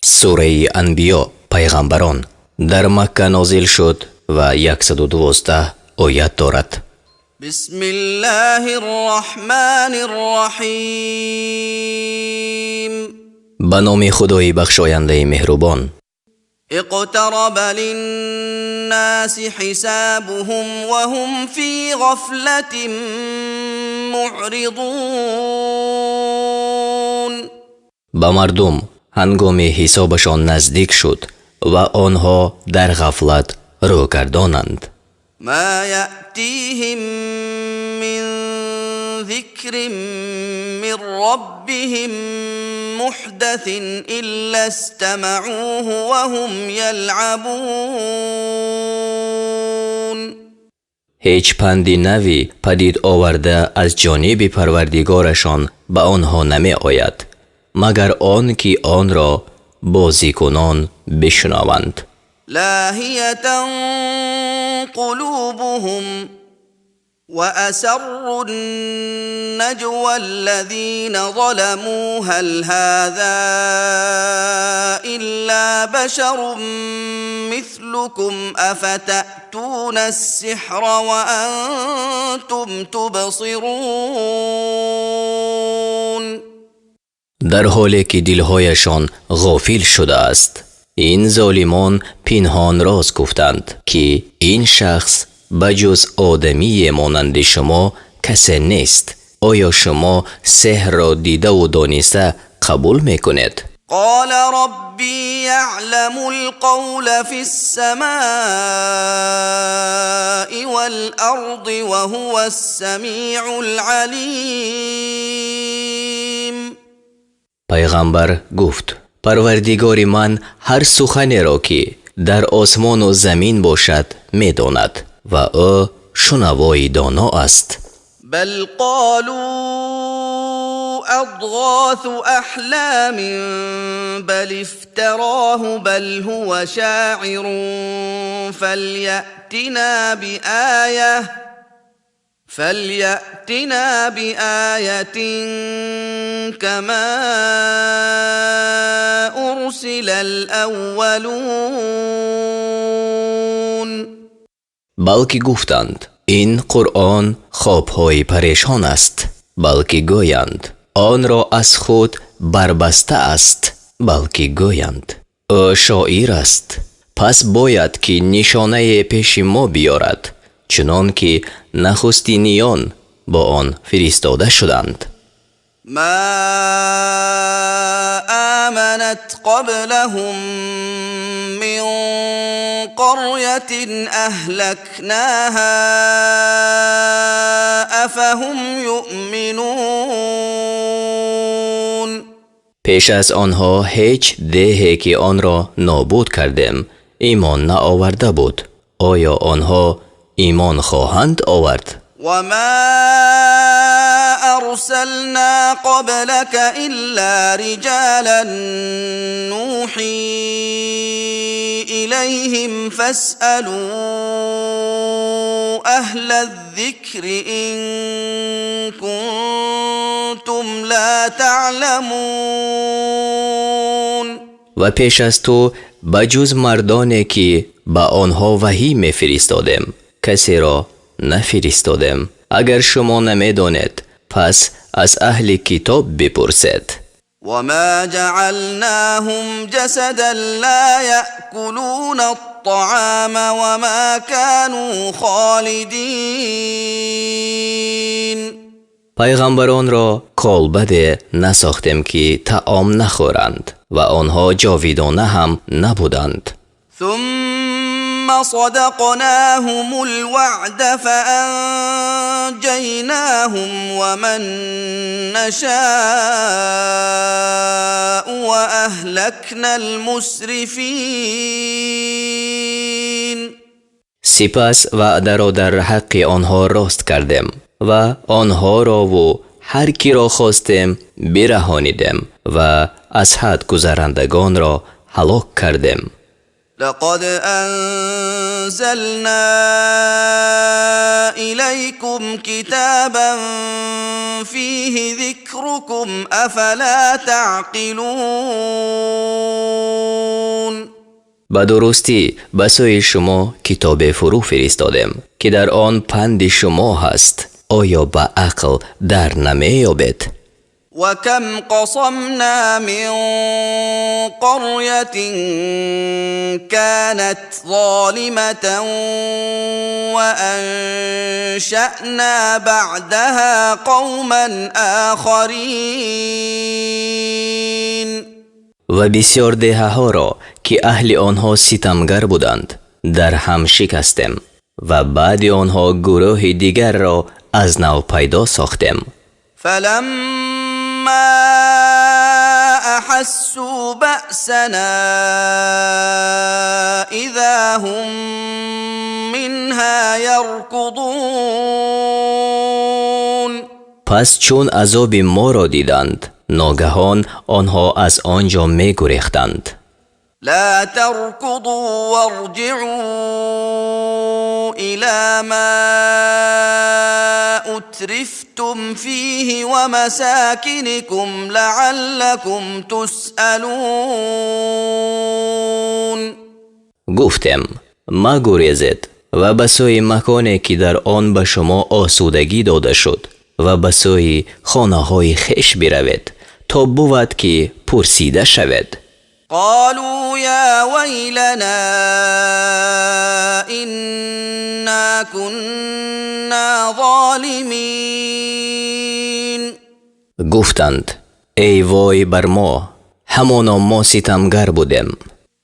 сураи анбиё пайғамбарон дар Макка нозил шуд ва 112 оят дорад. Бисмиллахир рахманир рахим. ба номи худои бахшояндаи меҳрубон. اقترب للناس حسابهم وهم في غفلة معرضون. ба мардум ҳангоми ҳисобашон наздик шуд ва онҳо дар ғафлат рӯ гардонанд. ما يأتيهم من ذكر من ربهم محدث إلا استمعوه وهم يلعبون. ҳеҷ панди нави падид оварда аз ҷониби парвардигорашон ба онҳо намеояд магар он ки онро бозикунон бишнаванд. لاهية قلوبهم وأسروا النجوى الذين ظلموا هل هذا إلا بشر مثلكم أفتأتون السحر وأنتم تبصرون. در حالی که دلهایشان غافل شده است این ظالمان پنهان راز گفتند که این شخص بجز آدمی مانند شما کسی نیست. آیا شما سحر را دیده و دانسته قبول میکنید؟ قال ربي يعلم القول في السماء والأرض وهو السميع العليم. پیغمبر گفت پروردگار من هر سخنی را که در آسمان و زمین باشد میداند و او شنوای دانا است. بل قالوا أضغاث أحلام بل افتراه بل هو شاعر فليأتنا بآية كما أرسل الأولون. بلکه گفتند این قرآن خوابهای پریشان است. بلکه گویند آن را از خود بربسته است. بلکه گویند او شاعر است. پس باید که نشانه پیش ما بیارد چنان که نخستینیان با آن فرستاده شدند. ما آمنت قبلهم من قرية أهلكناها أفهم يؤمنون. پیش از آنها هیچ دهی که آن را نابود کردیم ایمان نآورده بود. آیا آنها ایمان خواهند آورد؟ وما أرسلنا قبلك إلا رجالا نوحي إليهم فاسألوا أهل الذكر إن كنتم لا تعلمون. و پیش از تو بجز مردانی که با آنها وحی می فرستادیم کسی را نفرستادیم. اگر شما نمیدانید پس از اهل کتاب بپرسید. وما جعلناهم جسدا لا يأكلون الطعام وما كانوا خالدين. پیغمبران را کالبد نساختیم که طعام نخورند و آنها جاویدانه هم نبودند. ثم صدقناهم الوعد فأنجيناهم ومن نشاء وأهلكنا المسرفين. سپس وعده را در حق آنها راست کردیم و آنها را و هر کی را خواستیم برهانیدیم و از حد گذرندگان را هلاک کردیم. لقد أنزلنا إليكم كتابا فيه ذكركم أفلا تعقلون. به درستی به سوی شما کتاب فرو فرستادیم که در آن پند شما هست. آیا به عقل در نمیابید؟ وكم قصمنا من قرية كانت ظالمة وأنشأنا بعدها قوما آخرين. و بسیار دهه ها را که اهل آنها ستمگر بودند در هم شکستیم و بعد آنها گروه دیگر را از نو پیدا ساختیم. فلما أحسوا بأسنا إذا هم منها يركضون. پس چون عذاب ما را دیدند ناگهان آنها از آنجا می گریختند. لا تركضوا وارجعوا إلى ما أترفتم فيه ومساكنكم لعلكم تسألون. گفتم مگریزید و به سوی مکانی که در آن به شما آسودگی داده شد و به سوی خانه های خویش بروید تا بود که پرسیده شود. قالوا يا ويلنا إنا كنا ظالمين. گفتند ای وای بر ما، همانا ما ستمگر بودیم.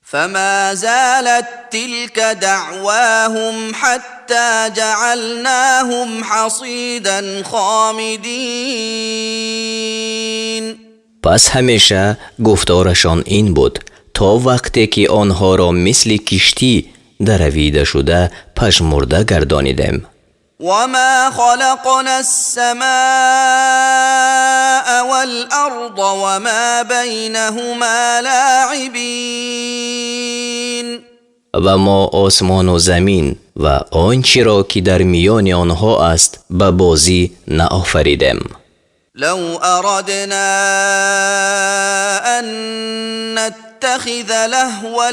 فما زالت تلك دعواهم حتى جعلناهم حصيدا خامدين. پس همیشه گفتارشان این بود تا وقتی که آنها را مثل کشتی درویده شده پژمرده گردانیدیم. وما خلقنا السماء والأرض وما بينهما لاعبين. و ما آسمان و زمین و آنچه را که در میان آنها است به بازی نآفریدیم. لو أردنا أن نتخذ لهوا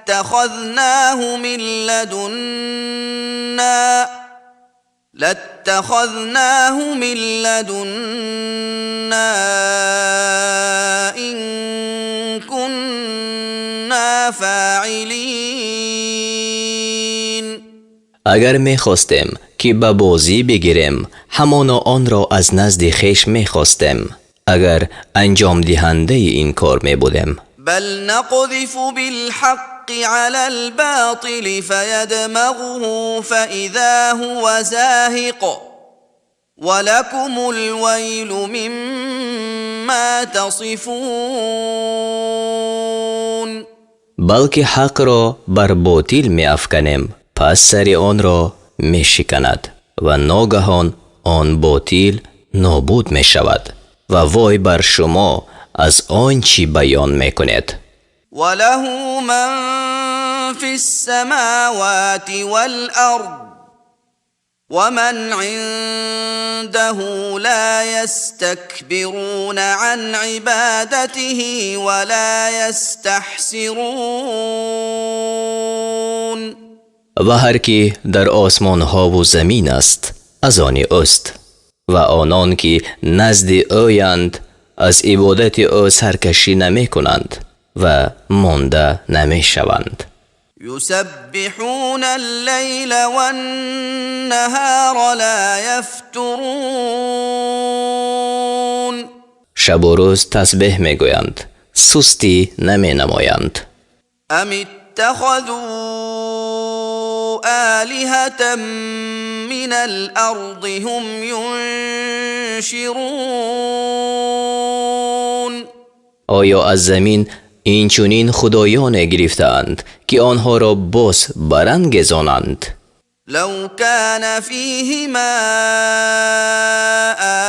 لاتخذناه من لدنا إن كنا فاعلين. اگر می خواستیم که به بازی بگیریم همانا آن را از نزد خویش می خواستیم اگر انجام دهنده این کار می بودیم. بل نقذف بالحق على الباطل فيدمغه فإذا هو زاهق ولكم الويل مما تصفون. بلکه حق را بر باطل می افکنیم پس سر آن را می شکند و ناگهان آن باطل نابود می شود و وای بر شما از آنچه بیان می کنید. وله من في السماوات والأرض ومن عنده لا يستكبرون عن عبادته ولا يستحسرون. و هر که در آسمان ها و زمین است از آن اوست و آنان که نزد اویند از عبادت او سرکشی نمی کنند و مانده نمی شوند. يسبحون الليل والنهار لا يفترون. شب و روز تسبیح می گویند سستی نمی نمایند. ام اتخذوا آلهة من الأرض هم ينشرون. آیا از زمین این چنین خدایان گرفتند که آنها را باز برانگیزانند؟ لو كان فيهما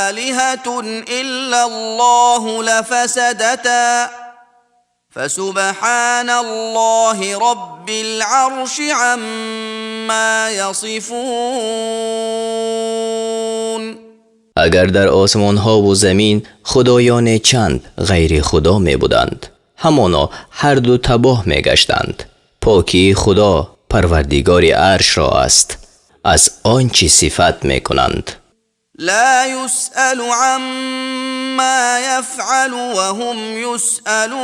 آلهة إلا الله لفسدتا فسبحان الله رب العرش عما يصفون. اگر در آسمان ها و زمین خدایان چند غیر خدا می بودند همانا هر دو تباه می گشتند. پاکی خدا پروردگار عرش را است از آنچه صفت می کنند. لا يسأل عما يفعل وهم يسألون.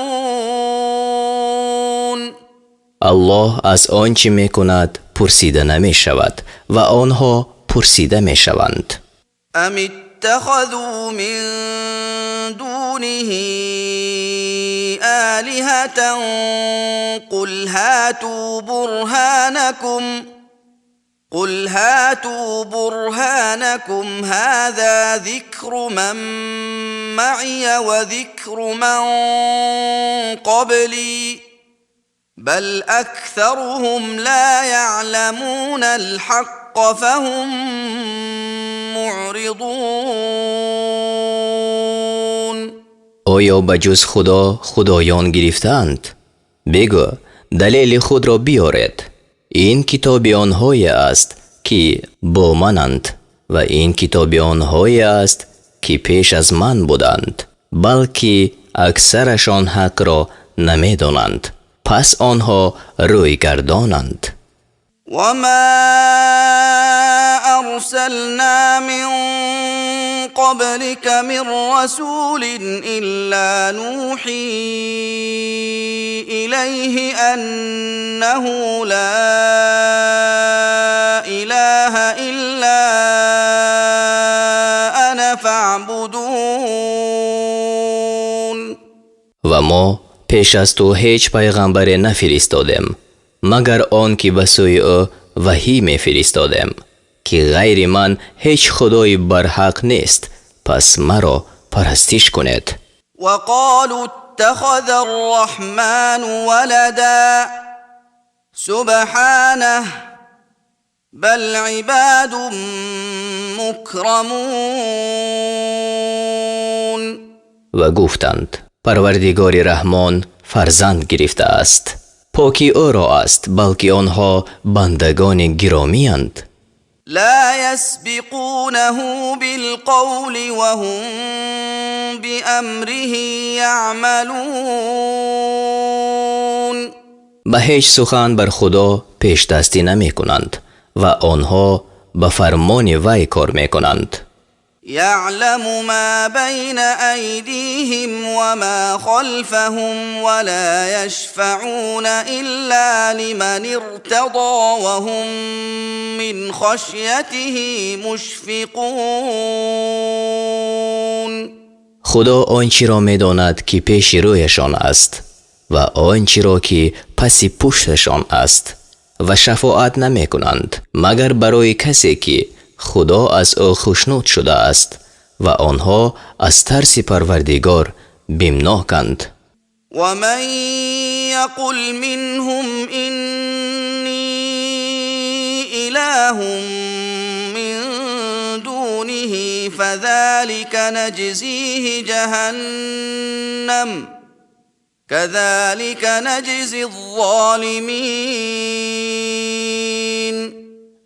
الله از آنچه می کند پرسیده نمی شود و آنها پرسیده می شوند. ام اتخذوا من دونه آلهة قل هاتوا برهانكم هذا ذكر من معي وذكر من قبلي بل أكثرهم لا يعلمون الحق فهم معرضون. آیا بجز خدا خدایان گرفتند؟ بگو دلیل خود را بیارید. این کتاب آنهایی است که با منند و این کتاب آنهایی است که پیش از من بودند، بلکه اکثرشان حق را نمی دانند، پس آنها روی گردانند. وما أرسلنا من قبلك من رسول إلا نوحي إليه أنه لا إله إلا أنا فاعبدون. و ما پیش از تو هیچ پیغمبر نفرستادیم مگر آن که به سوی او وحی می فرستادیم که غیر من هیچ خدای برحق نیست، پس مرا پرستش کنید. وقالوا اتخذ الرحمن ولدا سبحانه بل عباد مکرمون. و گفتند پروردگار رحمان فرزند گرفته است، پاکی او را است، بلکه آنها بندگان گرامی اند. لا يسبقونه بالقول وهم بأمره يعملون. به هیچ سخن بر خدا پیش دستی نمی کنند و آنها به فرمان وی کار می کنند. يعلم ما بين أيديهم وما خلفهم ولا يشفعون إلا لمن ارتضى وهم من خشيته مشفقون. خدا آنچه را می داند که پیش رویشان است و آنچه را که پس پشتشان است و شفاعت نمی کنند مگر برای کسی که خدا از او خوشنود شده است و آنها از ترس پروردگار بیمناکند. و من یقل منهم اینی اله من دونه فذلك نجزیه جهنم كذلك نجزی الظالمین.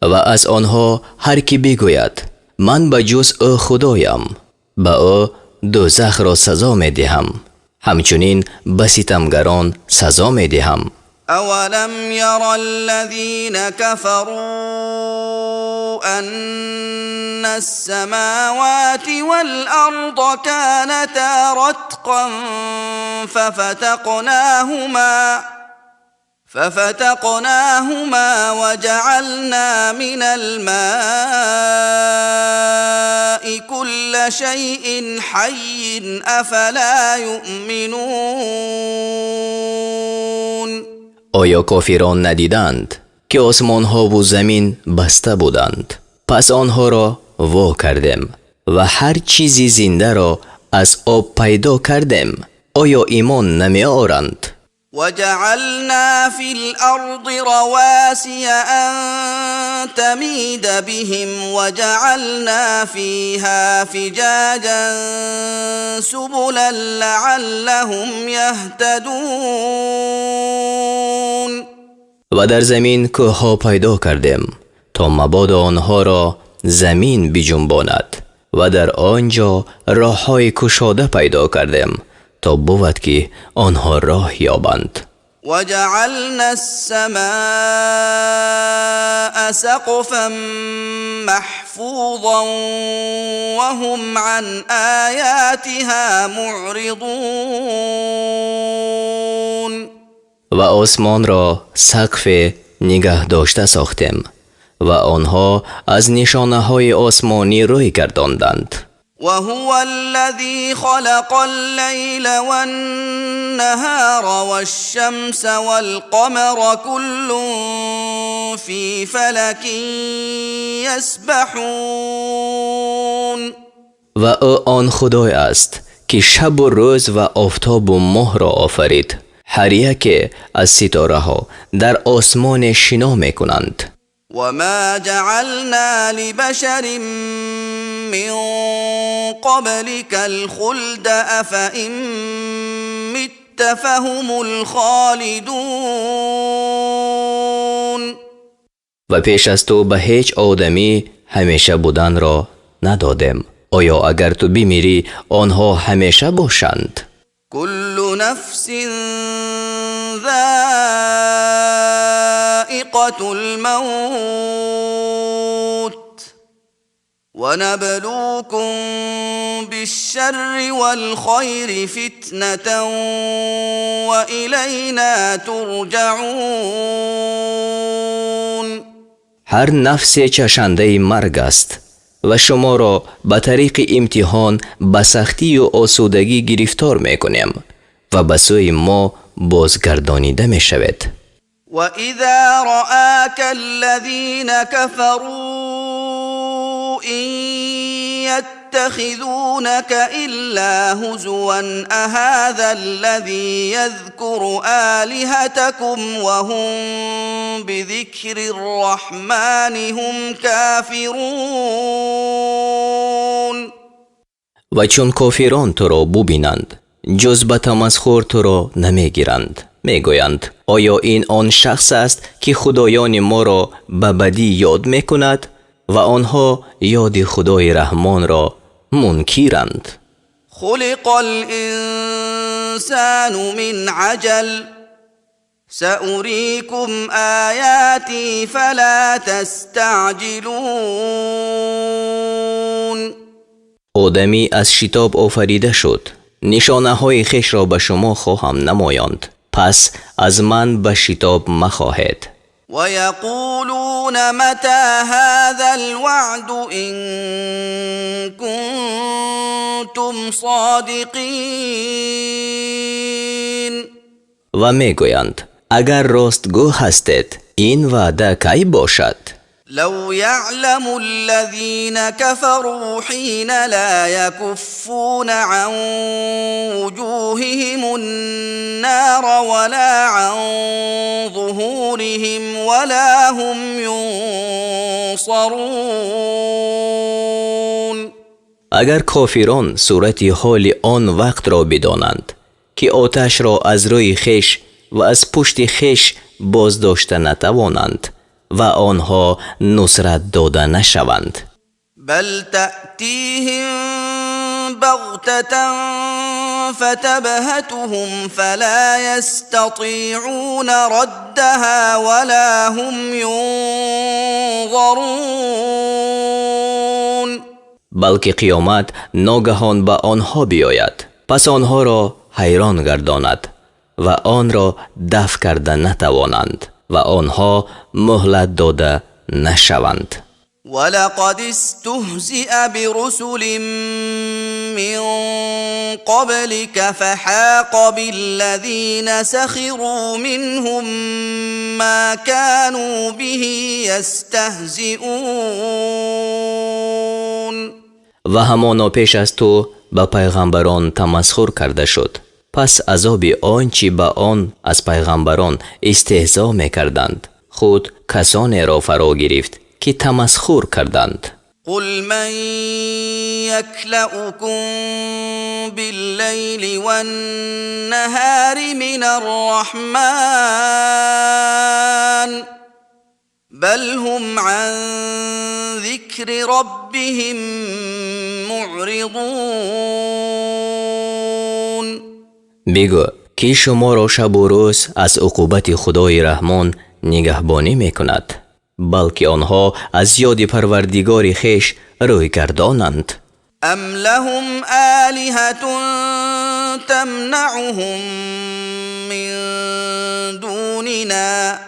و از آنها هر کی بگوید من به جز او خدایم، به او دوزخ را سزا می دهم، همچنین به ستمگران سزا می دهم. اولم یر الذین كفروا ان السماوات والارض كانتا رتقا ففتقناهما وجعلنا من الماء كل شيء حي افلا يؤمنون. آیا کافران ندیدند که آسمان ها و زمین بسته بودند، پس آنها را وا کردیم و هر چیزی زنده را از آب پیدا کردیم، آیا ایمان نمی آورند؟ وجعلنا في الأرض رواسي أن تميد بهم وجعلنا فيها فجاجا سبلا لعلهم يهتدون. و در زمین کوه‌ها پیدا کردیم تا مبادا آنها را زمین بجنباند و در آنجا راه‌های گشاده پیدا کردیم تا بود که آنها راه یابند. وجعلنا السماء سقفا محفوظا وهم عن آياتها معرضون و آسمان را سقف نگه داشته ساختیم و آنها از نشانه های آسمانی روی گرداندند. وهو الذي خلق الليل والنهار والشمس والقمر كل في فلك يسبحون و او آن خدای است که شب و روز و آفتاب و ماه را آفرید، هر یک از ستاره ها در آسمان شنا می کنند. وما جعلنا لبشر من قبلك الخلد أفإن مت فهم الخالدون و پیش از تو به هیچ آدمی همیشه بودن را ندادیم. آیا اگر تو بمیری آنها همیشه باشند؟ كل نفس ذائقة الموت ونبلوكم بالشر والخير فتنة وإلينا ترجعون هر نفس چشنده مرگ است و شما را به طریق امتحان به سختی و آسودگی گرفتار می کنیم و به سوی ما بازگردانیده می شود. وَإِذَا رَآكَ الَّذِينَ كَفَرُوا إِن يَتَّخِذُونَكَ إِلَّا هُزُوًا أَهَذَا الَّذِي يَذْكُرُ آلِهَتَكُمْ وَهُمْ بِذِكْرِ الرَّحْمَنِ هُمْ كَافِرُونَ و چون کافران تو را ببینند جز به تمسخر تو را نمی گیرند. می گویند آیا این آن شخص است که خدایان ما را به بدی یاد می کند و آنها یاد خدای رحمان را منکرند. خلق الإنسان من عجل سأريكم آياتي فلا تستعجلون آدمی از شتاب آفریده شد. نشانه های خویش را به شما خواهم نمایاند. پس از من به شتاب مخواهید. ويقولون متى هذا الوعد إن كنتم صادقين و می گویند اگر راستگو هستید این وعده کی باشد؟ لو يعلم الذين كفروا حين لا يكفون عن وجوههم النار ولا عن ظهورهم ولا هم ينصرون اگر کافران صورت حال آن وقت را بدانند که آتش را از روی خویش و از پشت خویش باز داشته نتوانند و آنها نصرت داده نشوند. بل تأتیهم بغتة فتبهتهم فلا يستطيعون ردها ولا هم ينظرون بلکه قیامت ناگهان به آنها بیاید پس آنها را حیران گرداند و آن را دفع کرده نتوانند و آنها مهلت داده نشوند. ولقد استهزئ برسل من قبلك فحاق بالذين سخروا منهم ما كانوا به يستهزئون و همانا پیش از تو به پیغمبران تمسخر کرده شد. پس عذاب آنچه به آن از پیغمبران استهزا می‌کردند خود کسانی را فرا گرفت که تمسخر کردند. قل من يكلؤكم بالليل والنهار من الرحمن بل هم عن ذكر ربهم معرضون بگو کی شما را شب و روز از عقوبت خدای رحمان نگهبانی می کند، بلکه آنها از یاد پروردگار خیش روی گردانند. ام لهم آلهة تمنعهم من دوننا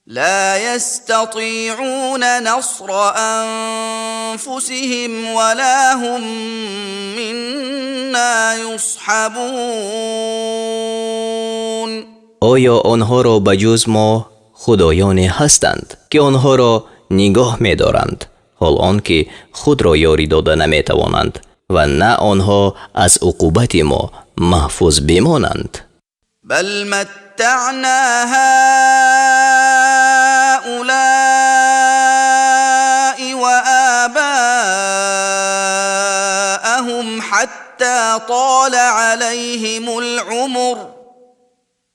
لا يستطيعون نصر أنفسهم ولا هم منا يصحبون. آیا آنها را بجز ما خدایانی هستند که آنها را نگاه می دارند، حال آنکه خود را یاری داده نمی توانند و نه آنها از عقوبت ما محفوظ بمانند؟ بل متعنا هؤلاء وآباءهم حتى طال عليهم العمر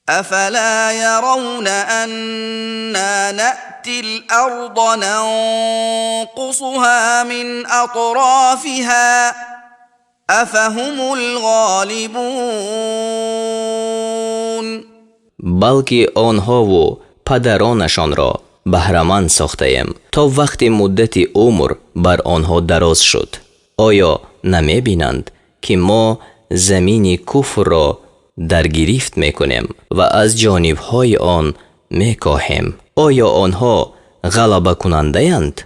أفلا يرون أنا نأتي الأرض ننقصها من أطرافها أفهم الغالبون. بلکه آنها و پدرانشان را بهره‌مند ساخته ایم تا وقتی مدت عمر بر آنها دراز شد. آیا نمی بینند که ما زمین کفر را در گرفت می کنیم و از جانبهای آن می کاهیم؟ آیا آنها غلبه کننده اند؟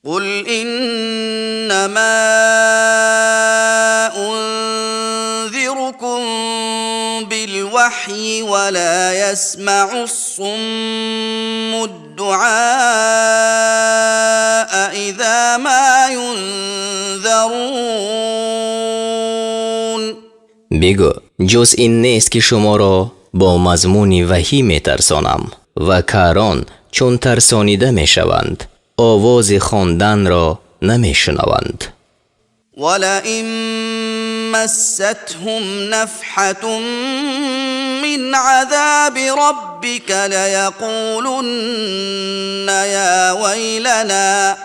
قل انما انذركم بالوحي ولا يسمع الصم الدعاء اذا ما ينذرون. بگو جز این نیست که شما را با مضمون وحی می ترسانم و کاران چون ترسانیده می شوند آواز خواندن را نمی شنوند. ولئن مستهم نفحة من عذاب ربك ليقولن يا ويلنا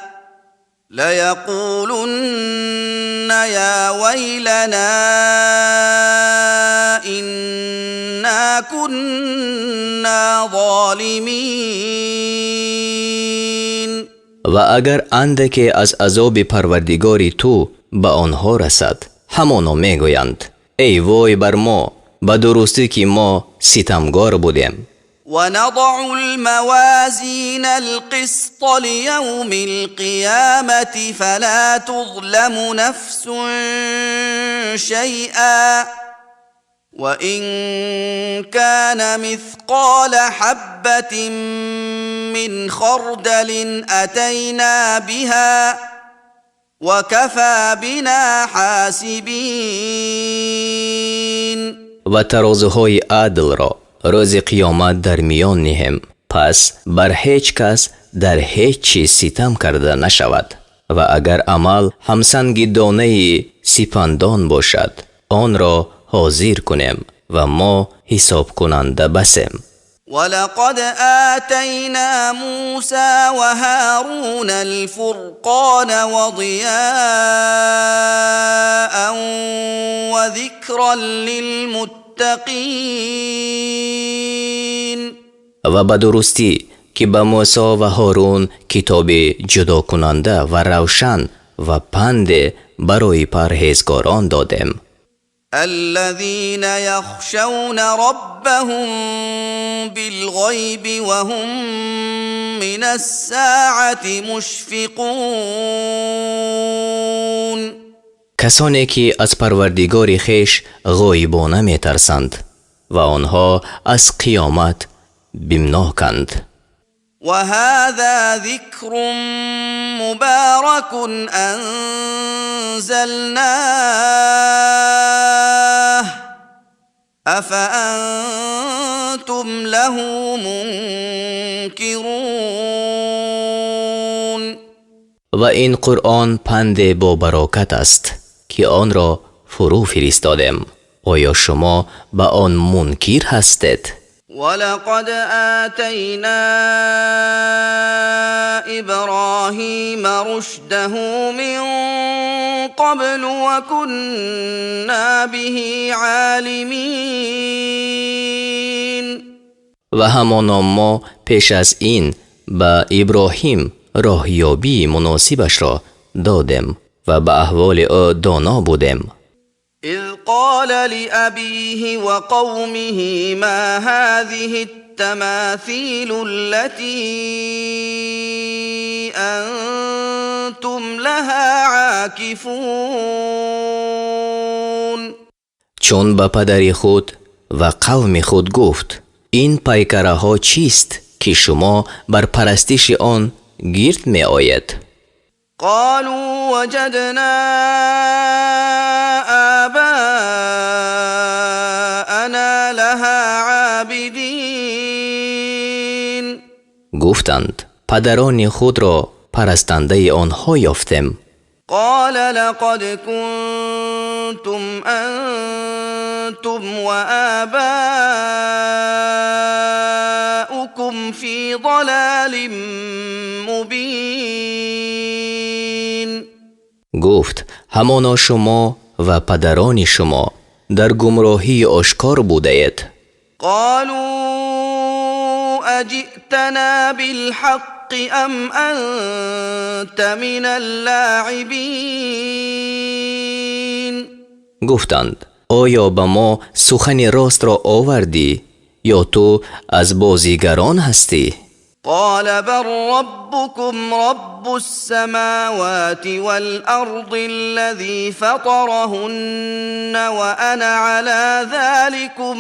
إنا كنا ظالمين. و اگر اندکی از عذاب پروردگاری تو به آنها رسد همانا می گویند ای وای بر ما، به درستی که ما ستمگار بودیم. ونضع الموازين القسط ليوم القيامة فلا تظلم نفس شيئا وإن كان مثقال حبة من خردل أتينا بها وكفى بنا حاسبين. و ترازوهای عدل را روز قیامت در میان نهم، پس بر هیچ کس در هیچ چیز ستم کرده نشود. و اگر عمل همسنگ دانه سپندان باشد آن را حاضر کنیم و ما حساب کننده بسیم. ولقد آتينا موسى وهارون الفرقان وضياء وذكرا للمتقين. و به درستی که به موسی و هارون کتاب جدا کننده و روشن و پند برای پرهیزگاران دادیم. الذين يخشون ربهم بالغيب وهم من الساعة مشفقون. کسانی که از پروردگار خیش غایبانه می ترسند و آنها از قیامت بیمناکند. وهذا ذكر مبارك أنزلناه أفأنتم له منكرون. و این قرآن پند با برکت است که آن را فرو فرستادیم. آیا شما به آن منکر هستید؟ ولقد آتينا إبراهيم رشده من قبل وكنا به عالمين. و همانا ما پیش از این به ابراهیم راهیابی مناسبش را دادیم و به احوال او دانا بودیم. إذ قال لأبيه وقومه ما هذه التماثيل التي أنتم لها عاكفون. چون به پدر خود و قوم خود گفت این پیکره ها چیست که شما بر پرستش آن گرد می آید؟ قالوا وجدنا آباءنا لها عابدين. گفتند پدران خود را پرستنده آنها یافتیم. قال لقد كنتم أنتم وآباؤكم في ضلال مبين. گفت همانا شما و پدران شما در گمراهی آشکار بوده اید. قالوا أجئتنا بالحق ام انت من اللاعبین. گفتند آیا به ما سخن راست را آوردی یا تو از بازیگران هستی؟ قال بل ربكم رب السماوات والأرض الذي فطرهن وأنا على ذلكم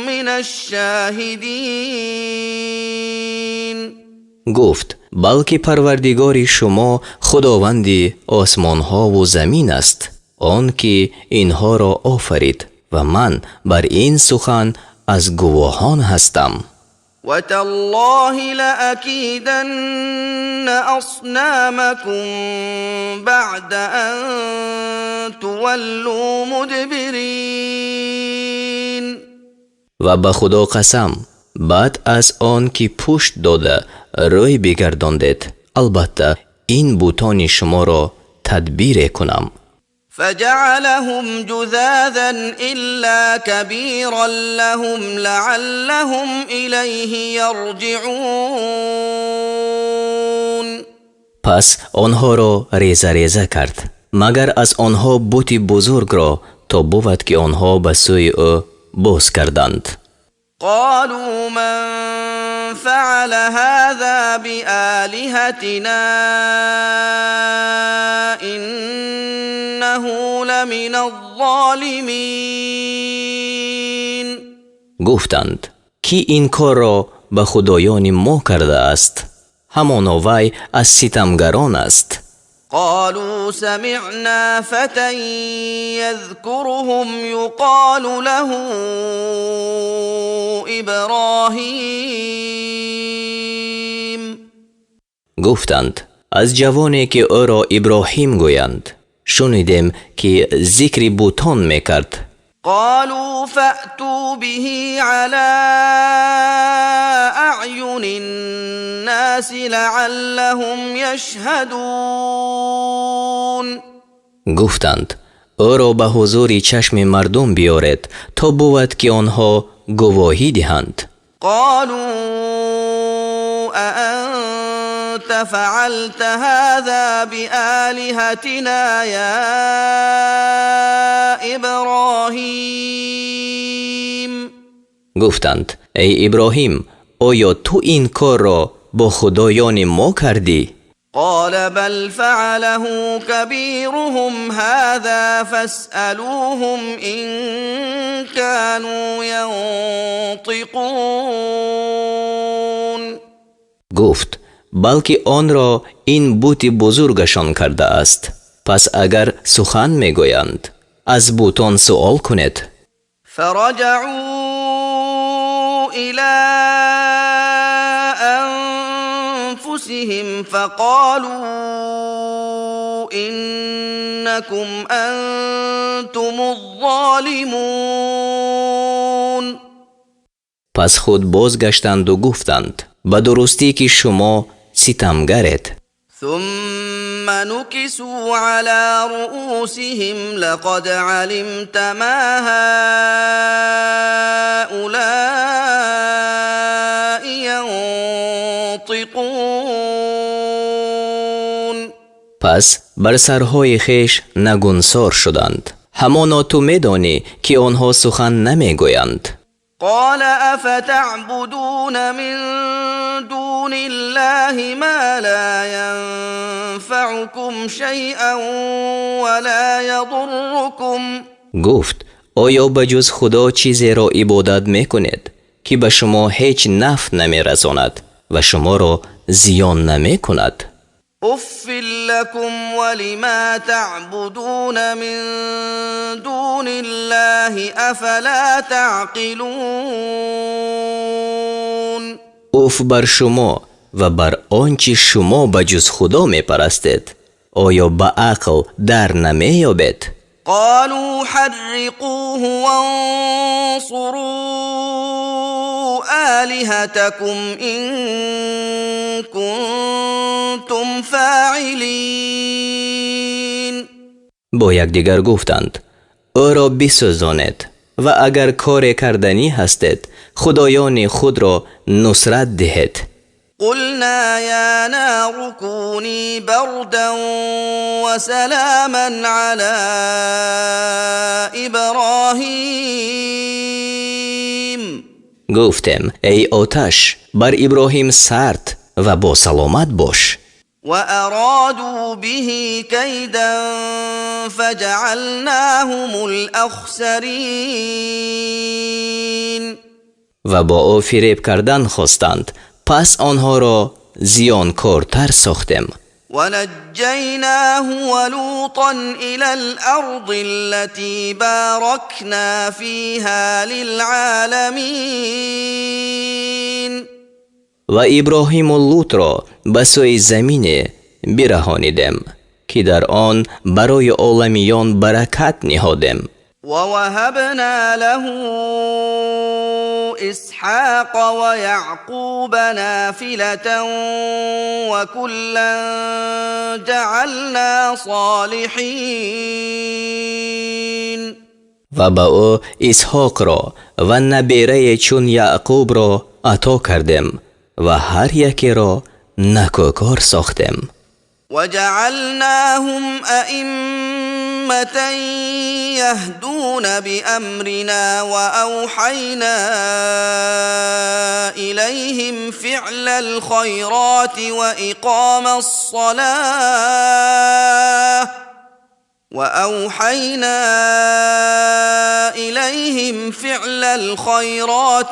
من الشاهدين. گفت بلکه پروردگار شما خداوندی آسمان ها و زمین است، آن که اینها را آفرید و من بر این سخن از گواهان هستم. وتالله لأكيدن أصنامكم بعد أن تولوا مدبرين. و به خدا قسم بعد از آن که پشت داده روی بگرداندید البته این بتان شما را تدبیر کنم. فجعلهم جذاذا إلا كبيرا لهم لعلهم إليه يرجعون. پس آنها را ریزه ریزه کرد مگر از آنها بت بزرگ را تا بود که آنها به سوی او باز کردند. قالوا من فعل هذا بآلهتنا إنه لمن الظالمين. گفتند کی این کار را به خدایان ما کرده است؟ همانا وی از ستمگران است. قالوا سمعنا فتى يذكرهم يقال له إبراهيم. گفتند از جوانی که او را ابراهیم گویند شنیدیم که ذکر بتان میکرد. قالوا فأتوا به على أعين الناس لعلهم يشهدون. گفتند او را به حضور چشم مردم بیارید تا بود که آنها گواهی دهند. قالوا أأنت فعلت هذا بآلهتنا يا إبراهيم. گفتند ای ابراهیم آیا تو این کار را با خدایان ما کردی؟ قال بل فعله كبيرهم هذا فاسألوهم إن كانوا ينطقون. گفت بلکه آن را این بت بزرگشان کرده است، پس اگر سخن میگویند از بتان سؤال کنید. فرجعوا إلى أنفسهم فقالوا إنكم أنتم الظالمون. پس خود بازگشتند و گفتند به درستی که شما ستمگرید. ثم نكسوا على رؤوسهم لقد علمت ما هؤلاء ينطقون. پس بر سرهای خیش نگونسار شدند. همانا تو میدانی که آنها سخن نمیگویند. قال افتعبدون من دون الله ما لا ينفعكم شيئا ولا يضركم. گفت آیا بجز خدا چیزی را عبادت میکنید که به شما هیچ نفع نمیرساند و شما را زیان نمیکند؟ اف لكم ولما تعبدون من دون الله افلا تعقلون. اوف بر شما و بر آنچه شما بجز خدا میپرستید، آیا به عقل در نمیابید؟ قالوا حرقوه وانصروا آلهتكم إن كنتم فاعلين. با یکدیگر گفتند او را بسوزانید و اگر کار کردنی هستید خدایان خود را نصرت دهید. قلنا يا نار كوني بردا وسلاما على إبراهيم. گفتم ای آتش بر ابراهیم سرد و با سلامت باش. وأرادوا به كيدا فجعلناهم الأخسرين. و با او فریب کردن خواستند پس آنها را زیانکارتر ساختم. ونجيناه ولوطا إلى الأرض التي باركنا فيها للعالمين. و ابراهیم و لوط را به سوی زمین برهانیدم که در آن برای عالمیان برکت نهادم. ووهبنا له إسحاق ويعقوب نافلة وكلا جعلنا صالحين. و به او اسحاق را و نبیره چون یعقوب را عطا کردم و هر یکی را نکوکار ساختم. وجعلناهم أئمة يهدون بأمرنا وأوحينا إليهم فعل الخيرات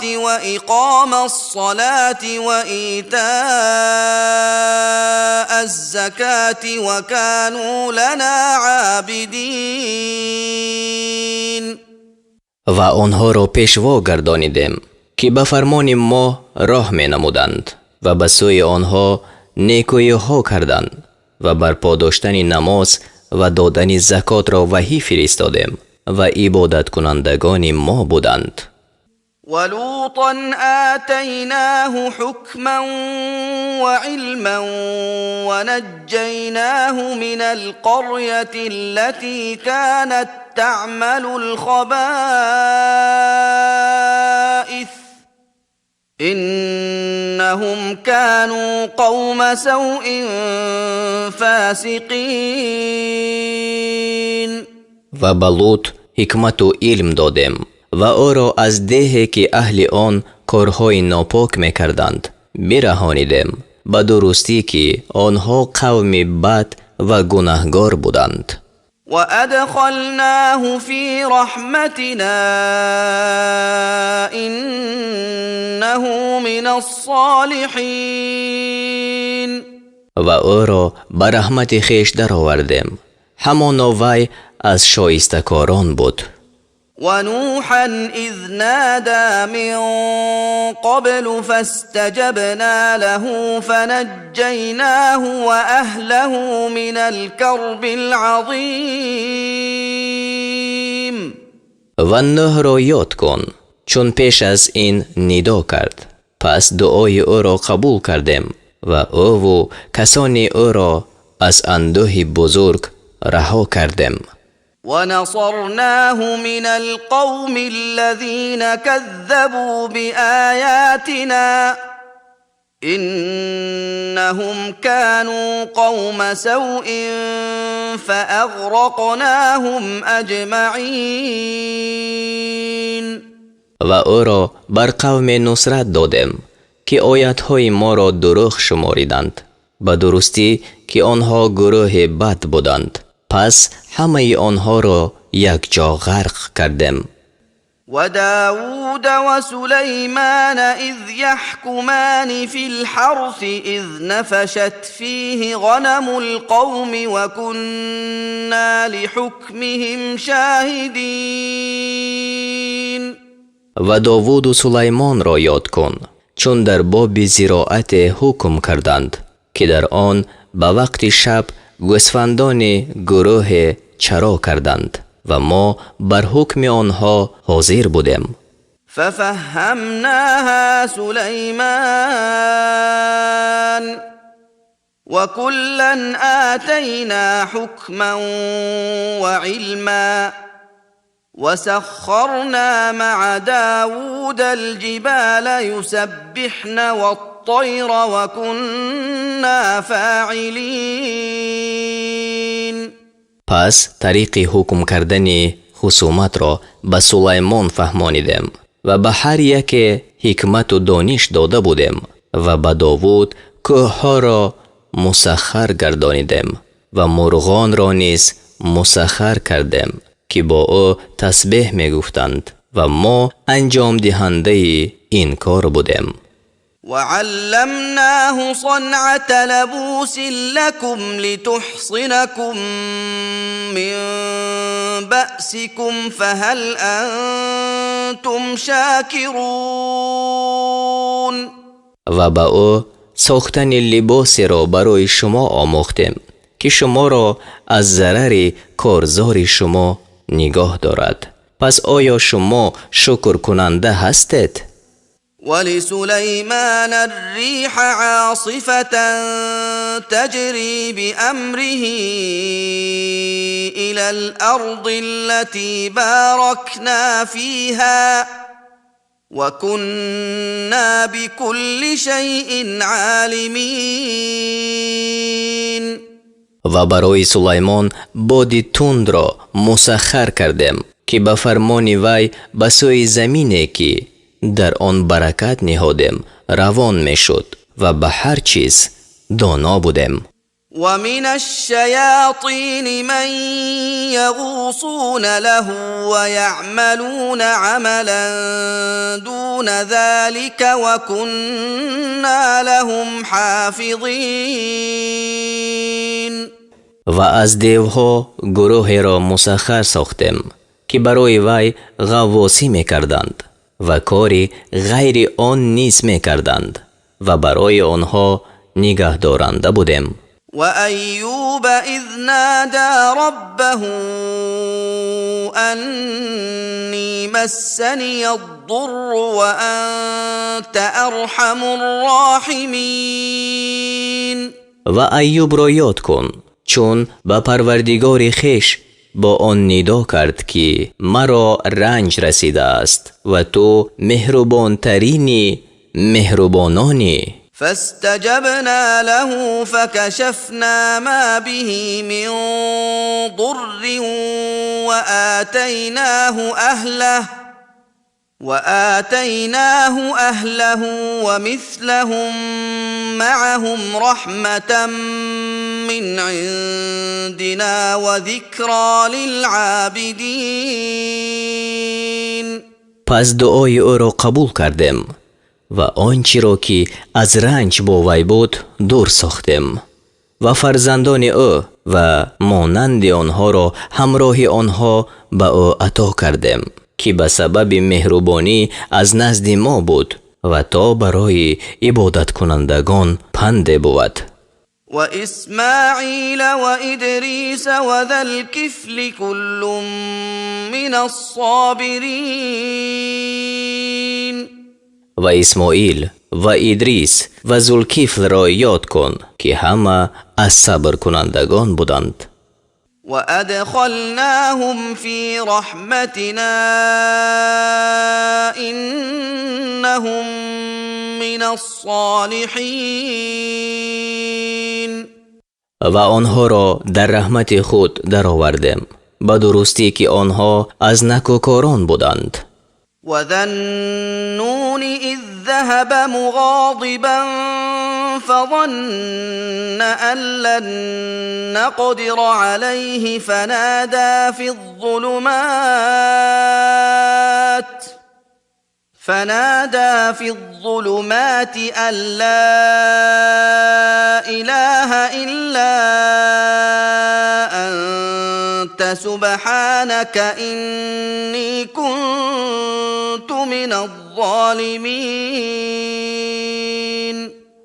وإقام الصلاة وإيتاء الزكاة وكانوا لنا عابدين. و آنها را پیشوا گردانیدم که به فرمان ما راه می نمودند و به سوی آنها نیکویی ها کردند و برپا داشتن نماز و دادن زکات را وحی فرستادم و عبادت کنندگان ما بودند. ولوطا آتيناه حكما وعلما ونجيناه من القرية التي كانت تعمل الخبائث إنهم كانوا قوم سوء فاسقين. و به لوط حکمت و علم دادم و او را از دهی که اهل آن کارهای ناپاک میکردند برهانیدم به درستی که آنها قوم بد و گناهگار بودند. وأدخلناه في رحمتنا إنه من الصالحين. و او را به رحمت خویش درآوردم، همانا وی از شایستگان بود. ونوحا إذ نادى من قبل فاستجبنا له فنجيناه وأهله من الكرب العظيم. و نوح را یاد کن چون پیش از این ندا کرد. پس دعای او را قبول کردیم و او و کسانی او را از اندوه بزرگ رها کردیم. ونصرناه من القوم الذين كذبوا بآياتنا إنهم كانوا قوم سوء فأغرقناهم أجمعين. و او را بر قوم نصرت دادیم که آیاتهای ما را دروغ شماریدند، به درستی که آنها گروه بد بودند. پس همه آنها را یک جا غرق کردیم. و داود و سلیمان اذ یحکمان فی الحرث اذ نفشت فیه غنم القوم و كنا لحکمهم شاهدین. و داوود و سلیمان را یاد کن چون در باب زراعت حکم کردند که در آن به وقت شب گوسفندان گروه چرا کردند و ما بر حکم آنها حاضر بودیم. ففهمناها سلیمان و کلا آتینا حکما و علما وسخرنا مع داود الجبال يسبحن والطير وكنا فاعلين. پس طریق حکم کردن خصومت را به سلیمان فهمانیدیم و به هر یک حکمت و دانش داده بودیم و به داوود کوهها را مسخر گردانیدیم و مرغان را نیز مسخر کردیم که با او تسبیح می گفتند و ما انجام دهنده این کار بودیم. وعلمناه صنعة لبوس لكم لتحصنكم من بأسكم فهل أنتم شاكرون. و با او ساختن لباسی را برای شما آموختیم که شما را از ضرر کارزار شما نگاه دارد. پس آیا شما شکر کننده هستید؟ ولسلیمان الریح عاصفة تجری بأمره إلى الأرض التي باركنا فيها وكنا بكل شيء عالمين. و برای سلیمان باد تند را مسخر کردیم که به فرمان وی به سوی زمینی که در آن برکت نهادیم روان می شد و به هر چیز دانا بودیم. و من الشیاطین من یغوصون له و یعملون عملا دون ذلك و كنا لهم حافظین. و از دیوها گروه را مسخر ساختیم که برای وی غواصی می کردند و کاری غیر آن نیز می کردند و برای آنها نگاه دارنده بودیم. و ایوب اذ نادى ربه انی مسنی الضر و انت ارحم الراحمین. و ایوب را یاد کن چون به پروردگار خویش با آن ندا کرد که مرا رنج رسیده است و تو مهربان ترینی مهربانانی. فاستجبنا له فكشفنا ما به من ضر وآتيناه أهله ومثلهم معهم رحمة من عندنا وذكرى للعابدين. پس دعای او را قبول کردیم و آنچه را که از رنج با وی بود دور ساختیم و فرزندان او و مانند آنها را همراه آنها به او عطا کردیم که به سبب مهربانی از نزد ما بود و تا برای عبادت کنندگان پند بود. وإسماعيل وإدريس وذا الكفل كل من الصابرين. و اسماعیل و ادریس و ذوالکفل را یاد کن که همه از صبر کنندگان بودند. وأدخلناهم في رحمتنا إنهم من الصالحين. و آنها را در رحمت خود درآوردیم به درستی که آنها از نکوکاران بودند. وذا النون إذ ذهب مغاضبا فظن أن لن نقدر عليه فنادى في الظلمات أن لا إله إلا أنت سبحانك إني كنت من الظالمين.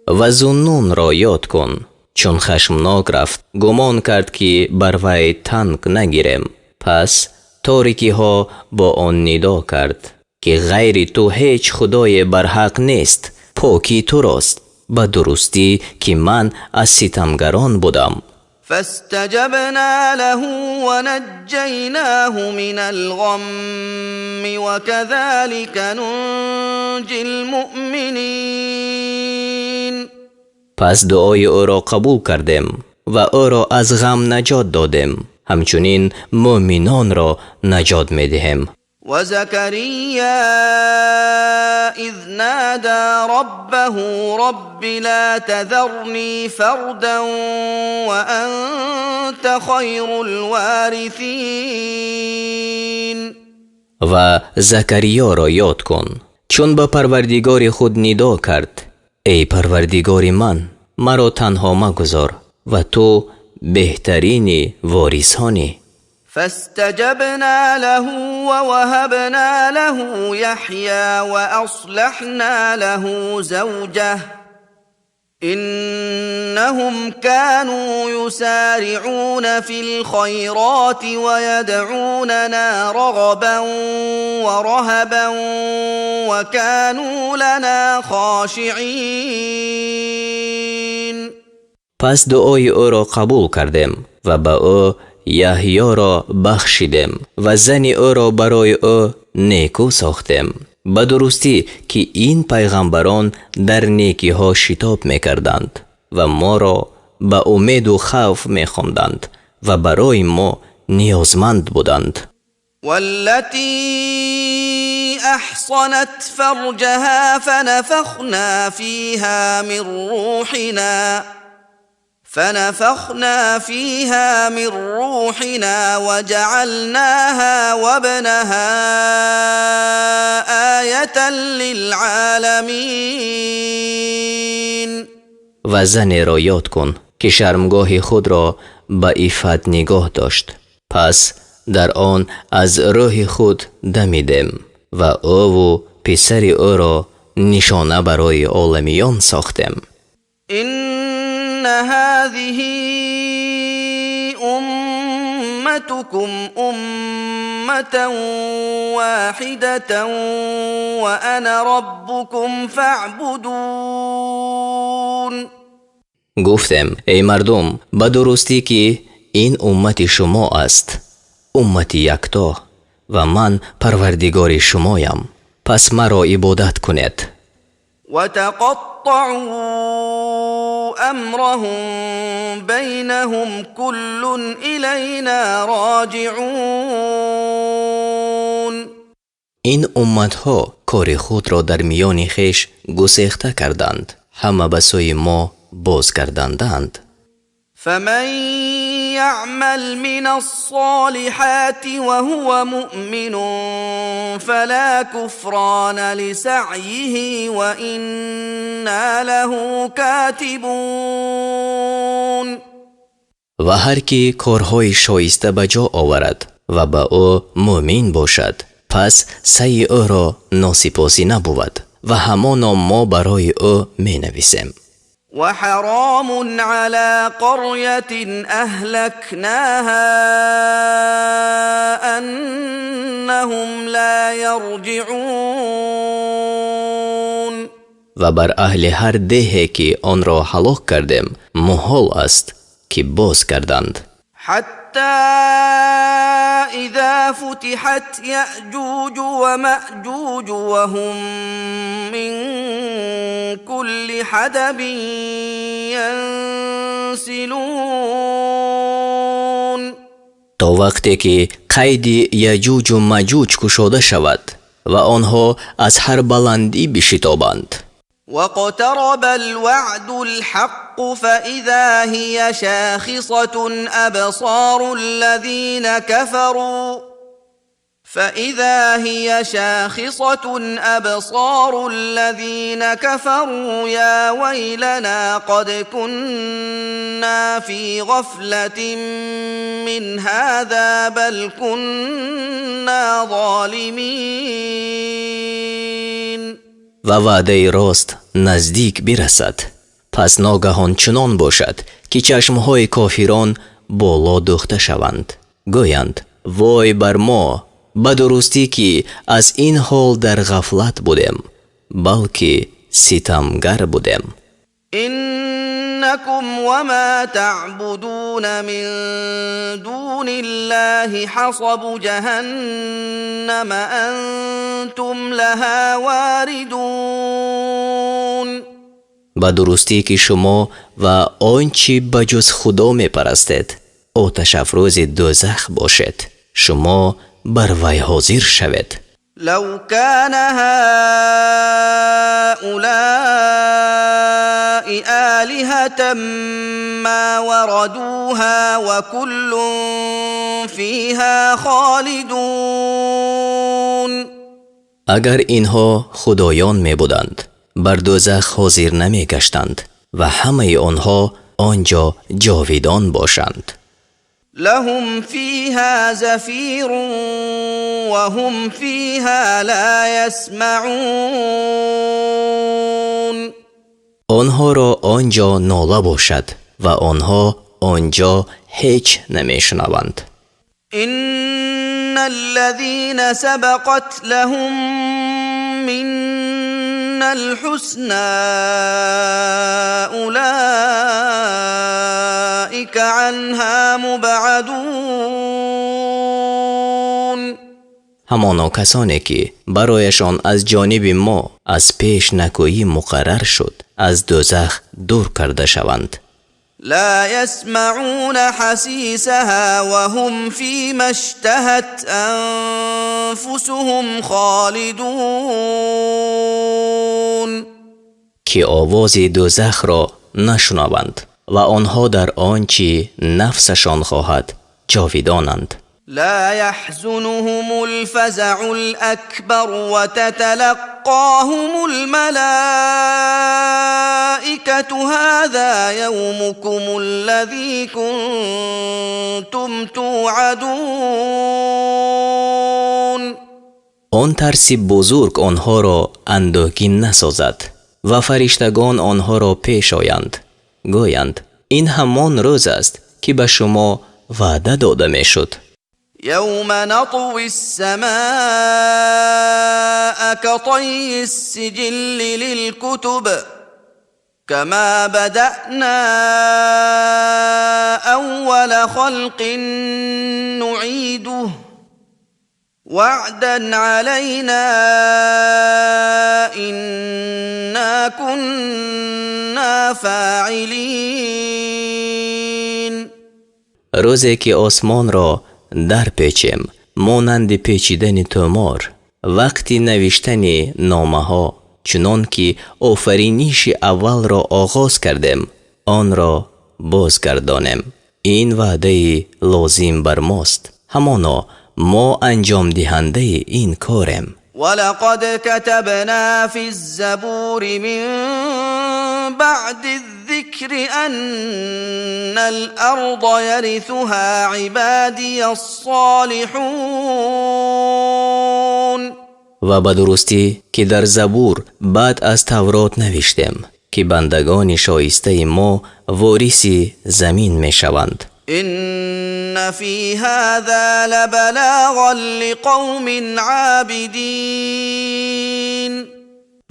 و ذوالنون را یاد کن چون خشمناک رفت گمان کرد که بر وی تنگ نگیرم، پس تاریکی ها با آن ندا کرد که غیر تو هیچ خدای برحق نیست، پاکی تو راست، به درستی که من از ستمگران بودم. فاستجبنا له ونجيناه من الغم وكذلك ننجي المؤمنين. پس دعای او را قبول کردیم و او را از غم نجات دادیم، همچنین مؤمنان را نجات می دهیم. وزكريا إذ نادى ربه رب لا تذرني فردا وأنت خير الوارثين. و زکریا را یاد کن چون به پروردگار خود ندا کرد ای پروردگار من، مرا تنها مگذار و تو بهترین وارثانی. فاستجبنا له ووهبنا له يحيى وأصلحنا له زوجه إنهم كانوا يسارعون في الخيرات ويدعوننا رغبا ورهبا وكانوا لنا خاشعين. پس دعای او را قبول کردیم و به او یحیی را بخشیدیم و زن او را برای او نیکو ساختیم، به درستی که این پیغمبران در نیکی ها شتاب می کردند و ما را به امید و خوف می خواندند و برای ما نیازمند بودند. والتي أحصنت فرجها فنفخنا فيها من روحنا وجعلناها وابنها آية للعالمين. و زن را یاد کن که شرمگاه خود را به عفت نگاه داشت، پس در آن از روح خود دمیدیم و او و پسر او را نشانه برای عالمیان ساختیم. إن هذه أمتكم أمة واحدة وأنا ربكم فاعبدون. گفتم ای مردم، به درستی که این امت شما است، امت یکتا و من پروردگار شمایم، پس مرا عبادت کنید. وتقطعوا أمرهم بينهم كل إلينا راجعون. این امت ها کار خود را در میان خیش گسیخته کردند، همه به سوی ما باز کردندند. فمن يعمل من الصالحات وهو مؤمن فلا كفران لسعيه وإنا له كاتبون. و هر کی کارهای شایسته به جا آورد و به او مؤمن باشد، پس سعی او را ناسپاسی نبود و همانا ما برای او می نویسیم. وحرام على قرية أهلكناها أنهم لا يرجعون. و بر اهل هر دهی که آن را هلاک کردیم محال است که باز کردند. حتى إذا فتحت يأجوج ومأجوج وهم من كل حدب ينسلون. تا وقتی که قید یجوج و مجوج گشوده شود و آنها از هر بلندی بشتابند. واقترب الوعد الحق فإذا هي شاخصة أبصار الذين كفروا يا ويلنا قد كنا في غفلة من هذا بل كنا ظالمين. و وعده راست نزدیک برسد. پس ناگهان چنان باشد که چشمهای کافران بالا دوخته شوند. گویند وای بر ما، به درستی که از این حال در غفلت بودیم، بلکه ستمگر بودیم. إنكم وما تعبدون من دون الله حصب جهنم أنتم لها واردون. به درستی که شما و آنچه بجز خدا می پرستید آتش افروز دوزخ باشد، شما بر وی حاضر شوید. لو كان هؤلاء آلهة ما وردوها وكل فيها خالدون. اگر اینها خدایان می بودند بر دوزخ حاضر نمی گشتند و همه آنها آنجا جاویدان باشند. لهم فيها زفير وهم فيها لا يسمعون. آنها را آنجا ناله باشد و آنها آنجا هیچ نمیشنوند. إن الذين سبقت لهم منا الحسنى أولئك عنها مبعدون. همانا کسانی که برایشان از جانب ما از پیش نکویی مقرر شد از دوزخ دور کرده شوند. لا يسمعون حسيسها وهم فيما اشتهت أنفسهم خالدون. که آواز دوزخ را نشنوند و آنها در آنچه نفسشان خواهد جاویدانند. لا يحزنهم الفزع الأكبر وتتلقاهم الملائكة هذا يومكم الذي كنتم توعدون. آن ترس بزرگ آنها را اندوهگین نسازد و فرشتگان آنها را پیش آیند. گویند این همان روز است که به شما وعده داده می شد. يوم نطوي السماء كطي السجل للكتب كما بدأنا أول خلق نعيده وعدا علينا إنا كنا فاعلين. روزی که آسمان را در پیچیم مانند پیچیدن تومار، وقتی نوشتن نامه ها چنان که آفرینش اول را آغاز کردیم آن را بازگردانیم. این وعده لازم بر ماست، همانا ما انجام دهنده این کاریم. ولقد كتبنا في الزبور من بعد الذكر أن الأرض يرثها عبادي الصالحون. و به درستی که در زبور بعد از تورات نوشتیم که بندگان شایسته ما وارث زمین می شوند. إن في هذا لبلاغا لقوم عابدين.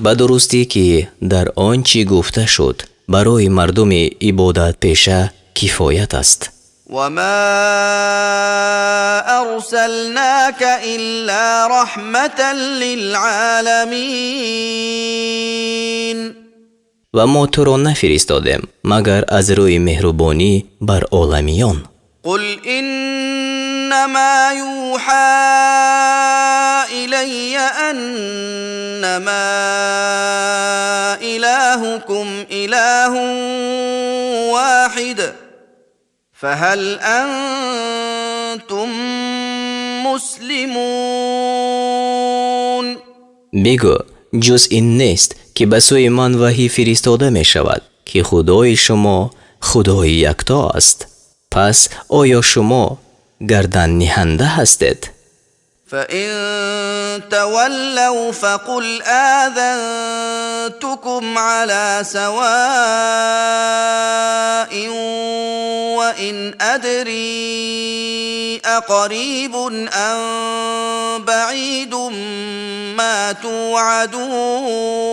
به درستی که در آنچه گفته شد برای مردم عبادت پیشه کفایت است. وما أرسلناك إلا رحمة للعالمين. و ما تو را نفرستادیم مگر از روی مهربانی بر عالمیان. قل إنما يوحى إلي أنما إلهكم إله واحد فهل أنتم مسلمون. بگو جز این نیست که به سوی من وحی فرستاده می شود که خدای شما خدای یکتا است. پس آیا شما گردن نهنده هستید؟ فإن تولوا فقل آذنتكم على سواء وإن أدري أقريب أم بعيد ما توعدون.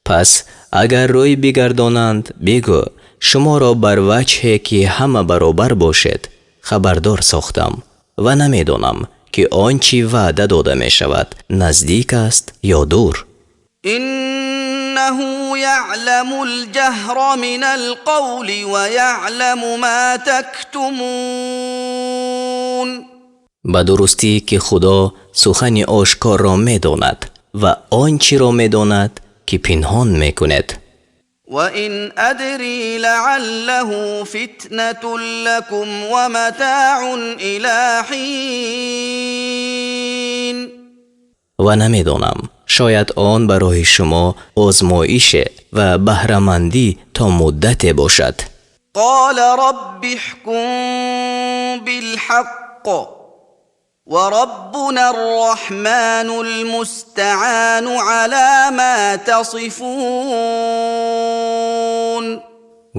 پس اگر روی بگردانند بگو شما را بر وجهی که همه برابر باشد خبردار ساختم و نمیدانم که آنچه وعده داده می شود نزدیک است یا دور. إنه يعلم الجهر من القول ويعلم ما تكتمون. به درستی که خدا سخن آشکار را می داند و آنچه را می داند که پنهان می کند. وإن أدري لعله فتنة لكم ومتاع إلى حين. و نمیدانم شاید آن برای شما آزمایش و بهره‌مندی تا مدت باشد. قال رب احكم بالحق وربنا الرحمن المستعان على ما تصفون.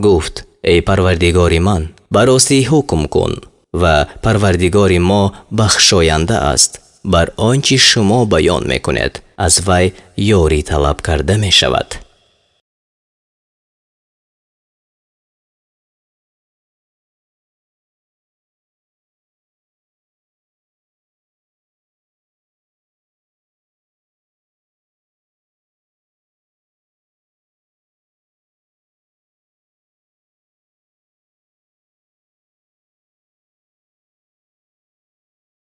گفت ای پروردگار من براستی حکم کن و پروردگار ما بخشاینده است بر آنچه شما بیان میکند از وی یاری طلب کرده می شود.